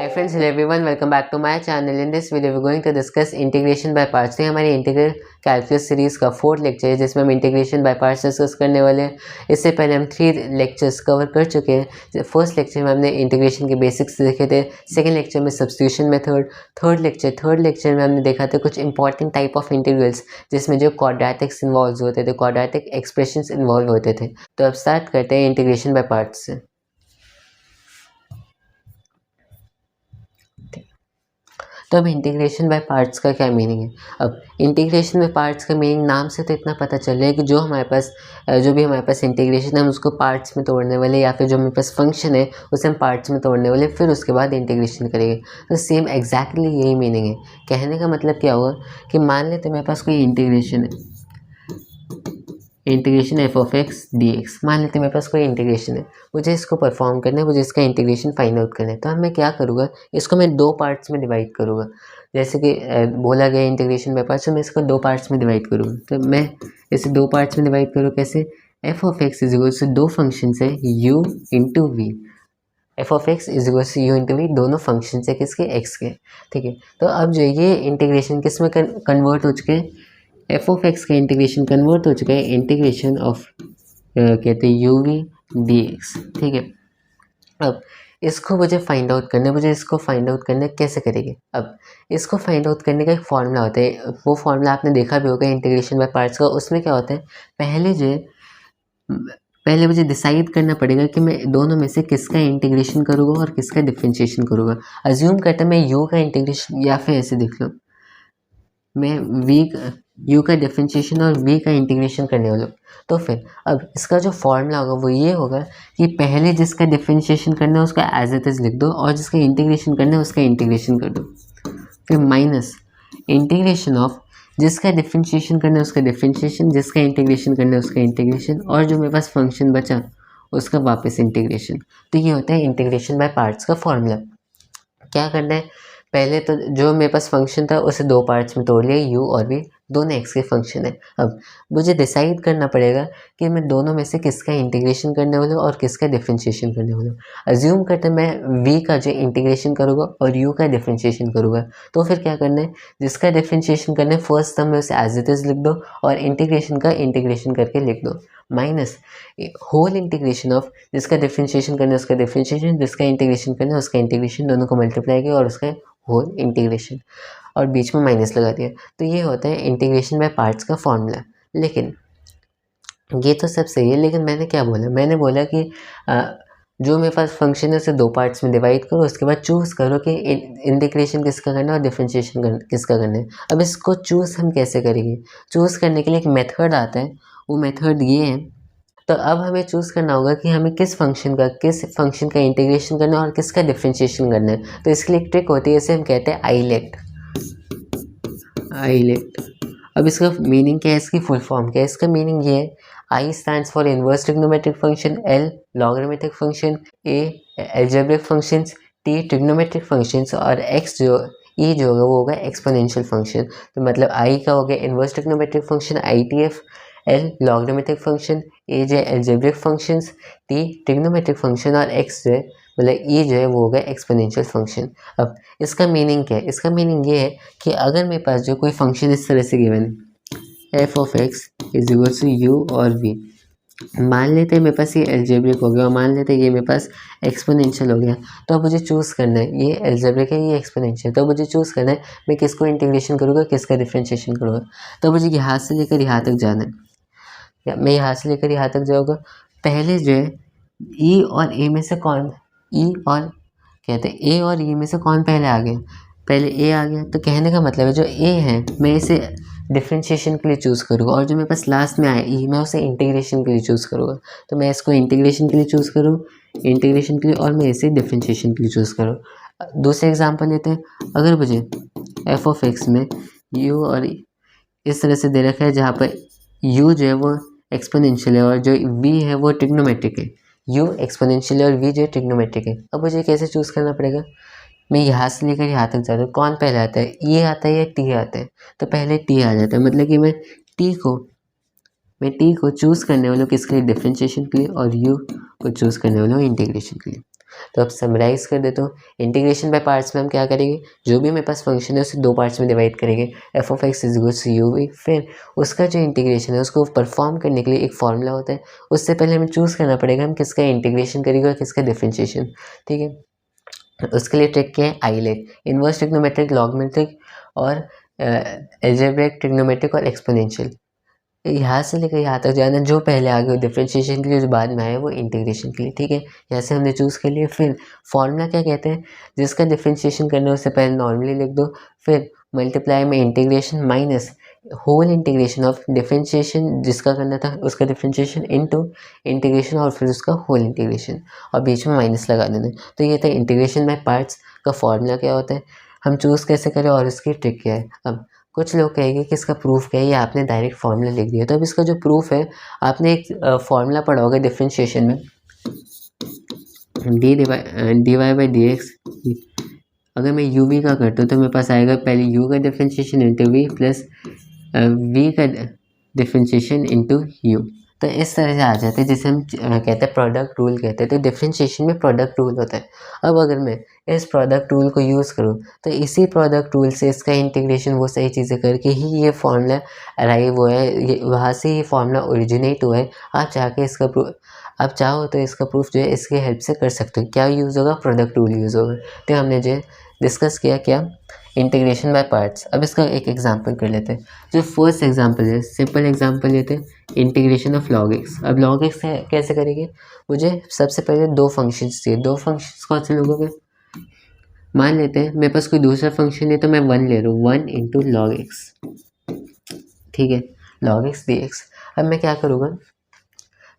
Hi friends, hello everyone, welcome back to my channel. In this video we're going to discuss integration by parts। तो ये हमारी integral calculus series का 4th lecture है जिसमें हम integration by parts discuss करने वाले हैं। इससे पहले हम 3 लेक्चर्स कवर कर चुके हैं। फर्स्ट लेक्चर में हमने इंटीग्रेशन के बेसिक्स देखे थे, सेकंड लेक्चर में सब्स्टिट्यूशन मेथड, थर्ड लेक्चर में हमने देखा था कुछ इंपॉर्टेंट टाइप ऑफ इंटीग्रल्स जिसमें जो क्वाड्रेटिक्स इन्वॉल्व होते थे, क्वाड्रेटिक एक्सप्रेशंस इन्वॉल्व होते थे। तो अब स्टार्ट करते हैं इंटीग्रेशन बाय पार्ट्स से। तो अब इंटीग्रेशन बाय पार्ट्स का क्या मीनिंग है। अब इंटीग्रेशन बाय पार्ट्स का मीनिंग नाम से तो इतना पता चल रहा है कि जो भी हमारे पास इंटीग्रेशन है हम उसको पार्ट्स में तोड़ने वाले, या फिर जो हमारे पास फंक्शन है उसे हम पार्ट्स में तोड़ने वाले, फिर उसके बाद इंटीग्रेशन करेंगे। तो सेम एग्जैक्टली यही मीनिंग है। कहने का मतलब क्या हुआ कि मान लेते मेरे पास कोई इंटीग्रेशन है, integration F of x D x. मान लेते मेरे पास कोई इंटीग्रेशन है, मुझे इसको परफॉर्म करना है, मुझे इसका इंटीग्रेशन फाइंड आउट करना है। तो अब मैं क्या करूँगा, इसको मैं 2 पार्ट्स में डिवाइड करूँगा। जैसे कि बोला गया इंटीग्रेशन बाय पार्ट्स, तो मैं इसको 2 पार्ट्स में डिवाइड करूँगा। तो मैं इसे 2 पार्ट्स में डिवाइड करूँ कैसे, F of X is equal to 2 function है u into V. F of X is equal to U into V, दोनों फंक्शन है किसके, एक्स के। ठीक है, तो अब जो ये इंटीग्रेशन किस में कन्वर्ट हो चुके हैं, एफ ऑफ एक्स का इंटीग्रेशन कन्वर्ट हो चुका है इंटीग्रेशन ऑफ कहते हैं यू वी डी एक्स। ठीक है, अब इसको मुझे फाइंड आउट करना है, मुझे इसको फाइंड आउट करना है, कैसे करेंगे। अब इसको फाइंड आउट करने का एक फॉर्मूला होता है, वो फॉर्मूला आपने देखा भी होगा इंटीग्रेशन बाय पार्ट्स का। उसमें क्या होता है, पहले मुझे डिसाइड करना पड़ेगा कि मैं दोनों में से किसका इंटीग्रेशन करूँगा और किसका डिफरेंशिएशन करूँगा। अज्यूम करता मैं यू का इंटीग्रेशन, या फिर ऐसे देख लो मैं यू का डिफरेंशिएशन और वी का इंटीग्रेशन करने वाला हूँ। तो फिर अब इसका जो फॉर्मूला होगा वो ये होगा कि पहले जिसका डिफरेंशिएशन करना है उसका एज इट इज़ लिख दो, और जिसका इंटीग्रेशन करना है उसका इंटीग्रेशन कर दो। फिर माइनस इंटीग्रेशन ऑफ जिसका डिफरेंशिएशन करना है उसका डिफरेंशिएशन, जिसका इंटीग्रेशन करना है उसका इंटीग्रेशन, और जो मेरे पास फंक्शन बचा उसका वापस इंटीग्रेशन। तो ये होता है इंटीग्रेशन बाय पार्ट्स का फॉर्मूला। क्या करना है, पहले तो जो मेरे पास फंक्शन था उसे 2 पार्ट्स में तोड़ लिया, u और v दोनों x के फंक्शन है। अब मुझे डिसाइड करना पड़ेगा कि मैं दोनों में से किसका इंटीग्रेशन करने वाला हूँ और किसका डिफरेंशिएशन करने वाला हूँ। अज्यूम करते मैं v का जो इंटीग्रेशन करूँगा और u का डिफरेंशिएशन करूँगा। तो फिर क्या करना है, जिसका डिफरेंशिएशन करना है फर्स्ट टर्म में उसे एज इट इज़ लिख दो, और इंटीग्रेशन का इंटीग्रेशन करके लिख दो, माइनस होल इंटीग्रेशन ऑफ जिसका डिफरेंशिएशन करना है उसका डिफरेंशिएशन, जिसका इंटीग्रेशन करना है उसका इंटीग्रेशन, दोनों को मल्टीप्लाई किया और उसका होल इंटीग्रेशन, और बीच में माइनस लगा दिया। तो ये होता है इंटीग्रेशन बाय पार्ट्स का फॉर्मूला। लेकिन ये तो सब सही है, लेकिन मैंने क्या बोला, मैंने बोला कि जो मेरे पास फंक्शन है उसे 2 पार्ट्स में डिवाइड करो, उसके बाद चूज़ करो कि इंटीग्रेशन किसका करना है और डिफरेंशिएशन किसका करना है। अब इसको चूज़ हम कैसे करेंगे, चूज़ करने के लिए एक मेथड आता है, वो मेथड ये है। तो अब हमें चूज़ करना होगा कि हमें किस फंक्शन का इंटीग्रेशन करना है और किसका डिफरेंशिएशन करना है। तो इसके लिए एक ट्रिक होती है, इसे हम कहते हैं आईलेट। अब इसका मीनिंग क्या है, इसकी फुल फॉर्म क्या है, इसका मीनिंग ये है, आई stands for inverse trigonometric function, L logarithmic function, A algebraic functions, T trigonometric functions, और एक्स जो होगा वो होगा एक्सपोनेंशियल फंक्शन। तो मतलब आई का हो गया inverse trigonometric function ITF, L logarithmic function, A जो है algebraic functions, T trigonometric function, और एक्स जो है मतलब ई जो है वो होगा एक्सपोनेंशियल फंक्शन। अब इसका मीनिंग क्या है, इसका मीनिंग ये है कि अगर मेरे पास जो कोई फंक्शन इस तरह से गिवन है, F of X is equal to U और वी, मान लेते हैं मेरे पास ये अलजेब्रिक हो गया और मान लेते हैं ये मेरे पास एक्सपोनेंशियल हो गया। तो अब मुझे चूज़ करना है, ये अलजेब्रिक है ये एक्सपोनेंशियल, तो मुझे चूज़ करना है मैं किसको इंटीग्रेशन करूँगा किसका डिफरेंशिएशन करूँगा। तो मुझे यहाँ से लेकर यहाँ तक जाना है, या मैं यहाँ से लेकर यहाँ तक जाऊँगा। पहले जो है ई और ए में से कौन, ई और कहते हैं ए और ई में से कौन पहले आ गया, पहले ए आ गया। तो कहने का मतलब है जो ए है मैं इसे डिफरेंशिएशन के लिए चूज़ करूँगा, और जो मेरे पास लास्ट में आया ई मैं उसे इंटीग्रेशन के लिए चूज़ करूँगा। तो मैं इसको इंटीग्रेशन के लिए चूज़ करूँ, इंटीग्रेशन के लिए, और मैं इसे डिफरेंशिएशन के लिए चूज़ करूँ। दूसरे एग्जाम्पल लेते हैं, अगर मुझे एफ ऑफ एक्स में यू और इस तरह से दे रखा है जहाँ पर यू जो है वो एक्सपोनेंशियल है और जो वी है वो ट्रिग्नोमेट्रिक है, यू एक्सपोनेंशियल है और वी जो है ट्रिग्नोमेट्रिक है। अब मुझे कैसे चूज़ करना पड़ेगा, मैं यहाँ से लेकर यहाँ तक जाता हूँ, कौन पहले आता है, ये आता है या टी आता है। तो पहले टी आ जाता है, मतलब कि मैं टी को चूज़ करने वाला हूँ किसके लिए, डिफरेंशिएशन के लिए, और यू को चूज़ करने वाला हूँ इंटीग्रेशन के लिए। तो अब समराइज़ कर देता हूँ। इंटीग्रेशन बाय पार्ट्स में हम क्या करेंगे, जो भी मेरे पास फंक्शन है उसे दो पार्ट्स में डिवाइड करेंगे, F of X is equals to U V. फिर उसका जो इंटीग्रेशन है उसको परफॉर्म करने के लिए एक फॉर्मूला होता है, उससे पहले हमें चूज़ करना पड़ेगा हम किसका इंटीग्रेशन करेंगे और किसका डिफरेंशिएशन। ठीक है, उसके लिए ट्रिक क्या है, आइलेट, इन्वर्स ट्रिग्नोमेट्रिक, लॉगमेट्रिक और एल्जेब्रिक ट्रिग्नोमेट्रिक और एक्सपोनेंशियल। यहाँ से लेकर यहाँ तक जाना, जो पहले आ गया डिफरेंशिएशन के लिए, जो बाद में आया वो इंटीग्रेशन के लिए। ठीक है, यहाँ से हमने चूज़ कर लिया। फिर फॉर्मूला क्या कहते हैं, जिसका डिफरेंशिएशन करना है उससे पहले नॉर्मली लिख दो, फिर मल्टीप्लाई में integration minus whole integration of differentiation जिसका करना था उसका डिफरेंशिएशन इनटू इंटीग्रेशन और फिर उसका होल इंटीग्रेशन और बीच में माइनस लगा देना। तो ये था इंटीग्रेशन बाय पार्ट्स का फॉर्मूला क्या होता है, हम चूज़ कैसे करें और इसकी ट्रिक क्या है। अब कुछ लोग कहेंगे कि इसका प्रूफ क्या है, ये आपने डायरेक्ट फार्मूला लिख दिया। तो अब इसका जो प्रूफ है, आपने एक फार्मूला पढ़ा होगा डिफरेंशिएशन में, dy बाई डी एक्स। अगर मैं यू वी का करता हूँ तो मेरे पास आएगा पहले यू का differentiation into V plus V का डिफरेंशिएशन इंटू यू। तो इस तरह से आ जाते हैं जिसे हम कहते हैं प्रोडक्ट रूल कहते हैं। तो डिफरेंशिएशन में प्रोडक्ट रूल होता है। अब अगर मैं इस प्रोडक्ट रूल को यूज़ करूँ तो इसी प्रोडक्ट रूल से इसका इंटीग्रेशन वो सही चीज़ें करके ही ये फॉर्मूला अराइव हुआ है, ये वहाँ से ये फॉर्मूला ओरिजिनेट हुआ है। आप चाहे इसका आप चाहो तो इसका प्रूफ जो है इसके हेल्प से कर सकते हो। क्या यूज़ होगा, प्रोडक्ट रूल यूज़ होगा। तो हमने जो डिस्कस किया क्या, इंटीग्रेशन बाय पार्ट्स। अब इसका एक एग्जांपल कर लेते हैं। जो फर्स्ट एग्जांपल है, सिंपल एग्जांपल लेते हैं, इंटीग्रेशन ऑफ लॉग एक्स। अब लॉग एक्स कैसे करेंगे, मुझे सबसे पहले दो फंक्शंस चाहिए। दो फंक्शंस कौन से लोगों के, मान लेते हैं मेरे पास कोई दूसरा फंक्शन है तो मैं 1 ले रहा हूँ, 1 इंटू लॉग एक्स। ठीक है, लॉग एक्स डी एक्स। अब मैं क्या करूँगा,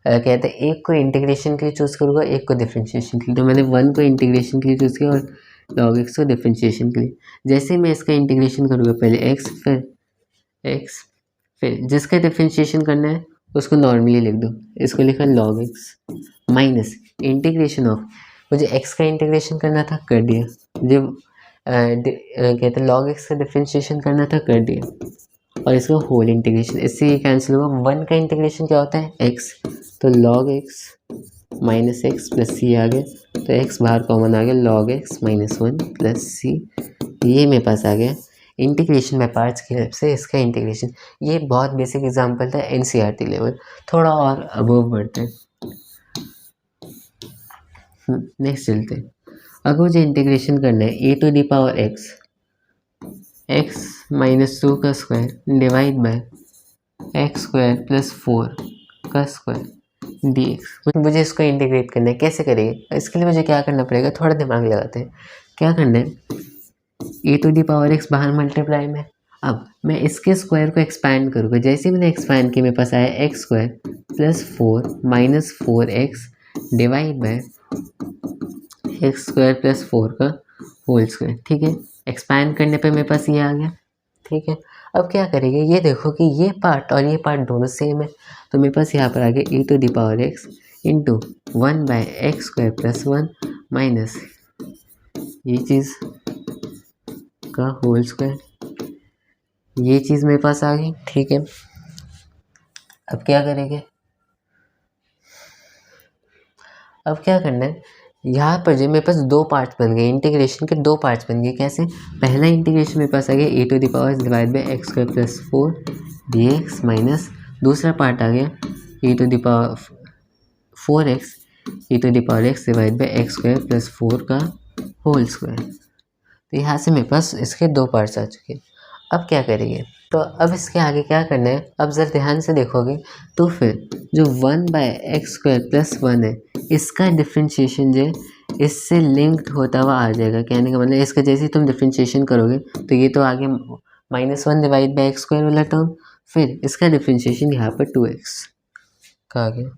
कहते हैं एक को इंटीग्रेशन के लिए चूज़ करूँगा, एक को डिफरेंशिएशन के लिए। तो मैंने 1 को इंटीग्रेशन के लिए चूज़ किया और लॉग एक्स को डिफरेंशिएशन के लिए। जैसे मैं इसका इंटीग्रेशन करूँगा, पहले एक्स फिर जिसका डिफरेंशिएशन करना है उसको नॉर्मली लिख दो, इसको लिखा log x minus integration of, मुझे एक्स का इंटीग्रेशन करना था कर दिया, जब कहते हैं लॉग एक्स का डिफरेंशिएशन करना था कर दिया, और इसका होल इंटीग्रेशन, इससे ये कैंसिल होगा। 1 का इंटीग्रेशन क्या होता है, एक्स, तो log x minus x plus C आ गया, तो एक्स बाहर कॉमन आ गया, log x minus 1 plus C, ये मेरे पास आ गया इंटीग्रेशन बाय पार्ट्स की हेल्प से इसका इंटीग्रेशन। ये बहुत बेसिक एग्जांपल था एनसीईआरटी लेवल, थोड़ा और अबव बढ़ते हैं। नेक्स्ट चलते हैं। अगर मुझे इंटीग्रेशन करना है a to the power x minus 2 का square divide by x square plus 4 का स्क्वायर डी एक्स, मुझे इसको इंटीग्रेट करना है। कैसे करेंगे, इसके लिए मुझे क्या करना पड़ेगा, थोड़ा दिमाग लगाते हैं। क्या करना है, a to the power x बाहर मल्टीप्लाई में, अब मैं इसके स्क्वायर को एक्सपैंड करूँगा। जैसे मैंने एक्सपैंड किया मेरे पास आया x square plus 4 minus 4x divide by x square plus 4 का होल स्क्वायर। ठीक है, एक्सपैंड करने पे मेरे पास ये आ गया। ठीक है, अब क्या करेंगे, ये देखो कि ये पार्ट और ये पार्ट दोनों सेम है, तो मेरे पास यहाँ पर आ गया a to the power x into 1 by x square plus 1 minus ये चीज़ का होल स्क्वायर, ये चीज़ मेरे पास आ गई। ठीक है, अब क्या करेंगे, अब क्या करना है, यहाँ पर जो मेरे पास दो पार्ट्स बन गए, इंटीग्रेशन के दो पार्ट्स बन गए। कैसे, पहला इंटीग्रेशन मेरे पास आ गया a to the power divide by x square plus 4 d x minus दूसरा पार्ट आ गया a to the power 4x a to the power x divide by x square plus 4 का होल स्क्वायर। तो यहाँ से मेरे पास इसके दो पार्ट्स आ चुके हैं। अब क्या करेंगे, तो अब इसके आगे क्या करना है, अब ज़रा ध्यान से देखोगे तो फिर जो 1 बाय एक्स स्क्वायर प्लस 1 है इसका डिफ्रेंशिएशन जो है इससे लिंक्ड होता हुआ आ जाएगा। कहने का मतलब इसका जैसे ही तुम डिफ्रेंशिएशन करोगे तो ये तो आगे -1 डिवाइड बाई एक्स स्क्वायर वाला टर्म, फिर इसका डिफ्रेंशिएशन यहाँ पर 2x का आ गया,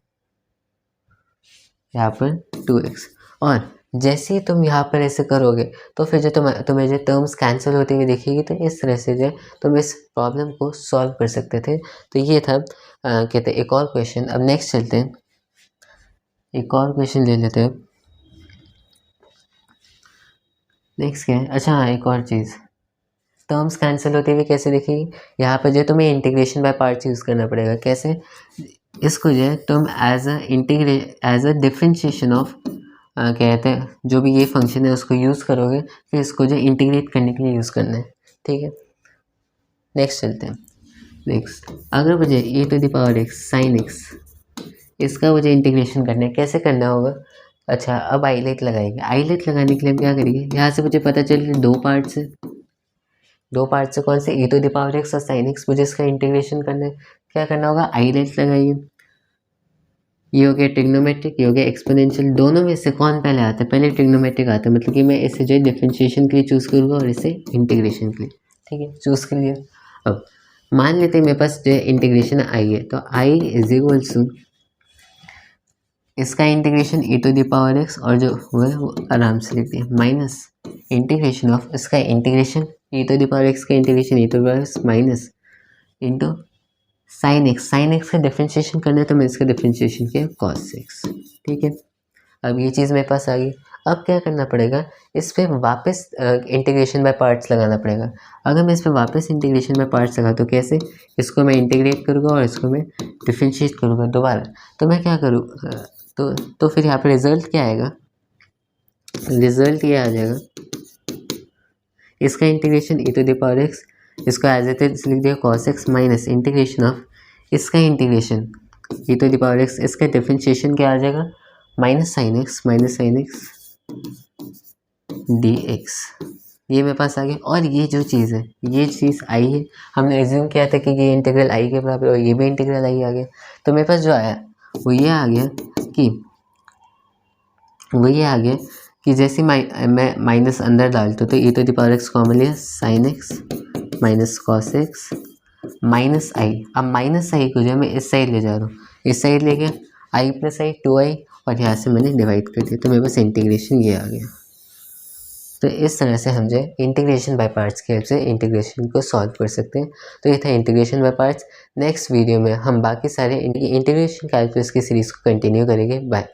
यहाँ पर 2x। और जैसे ही तुम यहाँ पर ऐसे करोगे तो फिर जो तुम्हें जो टर्म्स कैंसिल होती हुई दिखेगी, तो इस तरह से जो तुम इस प्रॉब्लम को सॉल्व कर सकते थे। तो ये था कहते एक और क्वेश्चन। अब नेक्स्ट चलते हैं, एक और क्वेश्चन ले लेते हैं। नेक्स्ट क्या है, अच्छा हाँ एक और चीज़, टर्म्स कैंसिल होती हुई कैसे दिखेगी, यहाँ पर जो तुम्हें इंटीग्रेशन बाय पार्ट्स यूज़ करना पड़ेगा। कैसे, इसको जो है तुम एज अ डिफरेंशिएशन ऑफ क्या कहते हैं, जो भी ये फंक्शन है उसको यूज़ करोगे, फिर इसको जो इंटीग्रेट करने के लिए यूज़ करना है। ठीक है, नेक्स्ट चलते हैं। नेक्स्ट, अगर मुझे e⁻x sin x इसका मुझे इंटीग्रेशन करना है, कैसे करना होगा? अच्छा, अब आइलेट लगाएंगे। आइलेट लगाने के लिए हम क्या करेंगे, यहाँ से मुझे पता चल दो पार्ट्स है, दो पार्ट से कौन से, e⁻x और sin x। मुझे इसका इंटीग्रेशन करना है, क्या करना होगा, आइलेट लगाइए। ये हो गया ट्रिग्नोमेट्रिक, ये हो गया एक्सपोनेंशियल। दोनों में से कौन पहले आता है? पहले ट्रिग्नोमेट्रिक आता है, मतलब कि मैं इसे जो है डिफरेंशिएशन के लिए चूज़ करूँगा और इसे इंटीग्रेशन के लिए। ठीक है, चूज़ कर लिया। अब मान लेते हैं मेरे पास जो है इंटीग्रेशन आई है, तो आई इज इक्वल्स टू इसका इंटीग्रेशन e⁻x और जो हुआ है वो आराम से लिख दिया, माइनस इंटीग्रेशन ऑफ इसका इंटीग्रेशन e⁻x का integration e⁻x minus into sine x. Sine x का डिफ्रेंशिएशन करना है तो मैं इसका डिफ्रेंशिएशन किया कॉस एक्स। ठीक है, अब ये चीज़ मेरे पास आ गई। अब क्या करना पड़ेगा, इस पर वापस इंटीग्रेशन बाय पार्ट्स लगाना पड़ेगा। अगर मैं इस पर वापस इंटीग्रेशन बाय पार्ट्स लगा तो कैसे, इसको मैं इंटीग्रेट करूँगा और इसको मैं डिफ्रेंशिएट करूँगा दोबारा। तो मैं क्या करूँ, तो फिर यहाँ पे रिजल्ट क्या आएगा, रिजल्ट ये आ जाएगा, इसका इंटीग्रेशन e⁻x, इसको एज इट इज लिख दिया cos x minus integration of इसका इंटीग्रेशन e⁻x, इसका डिफरेंशिएशन क्या आ जाएगा, माइनस साइन एक्स dx। ये मेरे पास आ गया। और ये जो चीज़ है, ये चीज़ आई है, हमने एज्यूम किया था कि ये इंटीग्रल आई के बराबर और ये भी इंटीग्रल आई आ गया। तो मेरे पास जो आया वो ये आ गया कि जैसे मैं माइनस अंदर डालता तो e⁻x कॉमन लिया, sine x minus cos x minus I. अब माइनस आई को जो है मैं इस साइड ले जा रहा हूँ, इस साइड ले गया आई प्लस आई 2i और यहाँ से मैंने डिवाइड कर दिया, तो मेरे पास इंटीग्रेशन ये आ गया। तो इस तरह से हम जो है इंटीग्रेशन बाय पार्ट्स की हेल्प से इंटीग्रेशन को सॉल्व कर सकते हैं। तो ये था integration by parts. Next video में हम बाकी सारे इंटीग्रेशन कैलकुलस की सीरीज़ को कंटिन्यू करेंगे। बाय।